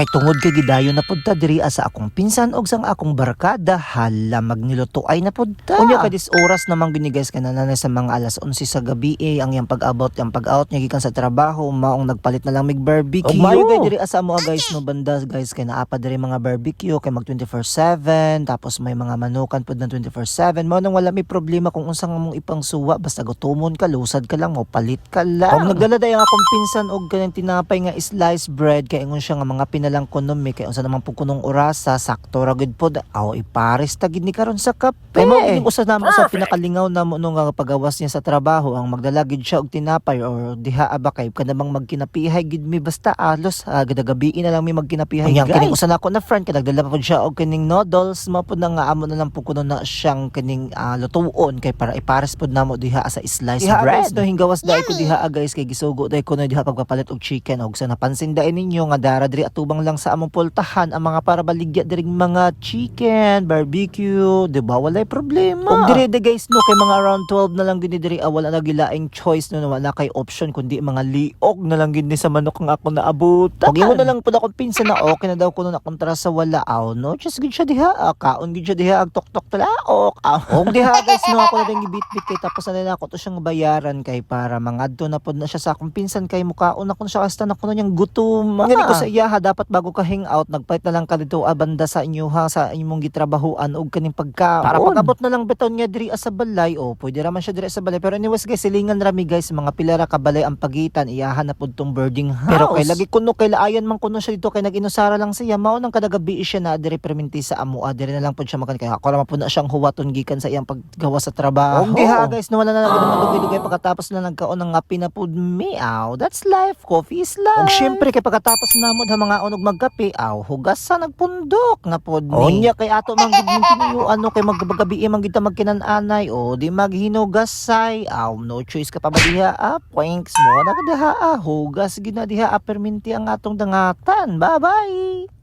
Kay tungod kay gidayon na pud ta diri sa akong pinsan og sang akong barkada hala magniluto ay na pud ta. Unya kadis oras namang gini guys kanana sa mga alas 11 sa gabi ang yang pag-abot yang pag-out nya gikan sa trabaho maong nagpalit na lang mig barbecue. Og mayo kay diri asa mo guys no banda guys kay naa pa diri mga barbecue kay mag 24/7 tapos may mga manukan pud ng 24/7 mao nang wala may problema kung unsang mong ipang suwa basta gutomon ka lusad ka lang mo palit ka lang. Og nagdala day ang akong pinsan og kanang tinapay nga sliced bread kay ingon siya nga mga pinalang konomi kay unsa naman pug kunong orasa sakto ra gid pod aw ipares ta gid ni karon sa kape. Kay mao gid usa namo sa pinakalingaw namo nung pagawas niya sa trabaho ang magdala gid siya og tinapay or diha aba kay kanamang magkinapihay gid mi basta alos gadagabiin na lang mi magkinapihay. Yang kining usa nako na friend kay nagdala pa pod siya og kining noodles mao pod na nga amo na lang pug kuno na siyang kining lutuon kay para ipares pod namo diha sa sliced bread. No hinggawas dai ko diha guys kay gisugo dai ko na diha pagpapalit og chicken og sa napansin dai ninyo nga dara diri atubang lang sa among pultahan ang mga para baligya diring mga chicken, barbecue, di ba walay problema. Og diri de guys no kay mga around 12 na lang gid diri wala na gilaing choice no wala kay option kundi mga liog na lang gid ni sa manok nga ako naabutan. Og imo na lang pud akong pinsan na okay na daw kuno na kontra sa wala aw no just gid siya diha kaon gid siya diha ag tok-tok talaok. Og diha guys no ako na ding gibit-bit kay tapos na ako to siyang bayaran kay para mangadto na pud na siya sa akong pinsan kay mukaon na kuno siya hasta na kuno niyang gutom. Ngani ko sa iya dapat bago ka hangout nagpait na lang ka dito banda sa inyo sa inyong gitrabahoan og kaning pagkaon para pagabot na lang beton nga diri sa balay pwede ra man siya diri sa balay pero anyways guys silingan rami guys mga pilara ka balay ang pagitan iyahan na pud tong birding house pero kay lagi kuno kay laayan man kuno siya dito kay naginusara lang siya mao nang kadagabi siya na diri perminti sa amo diri na lang pud siya makan kay ako ra man pud na siyang huwaton gikan sa iyang paggawa sa trabaho. Og diha guys no wala na lang dugay pagkatapos na nagkaon ng ngapi na pud meow that's life coffee is life. Og syempre kay pagkatapos namo ha mga onog magkape hugas sa nagpundok na pod ni. Onya kay ato man gid kinyo kay maggabi man gid ta magkinananay di maghinugasay no choice ka pa ba diha points mo na diha hugas gid na diha perminti ang atong dangatan. Bye bye.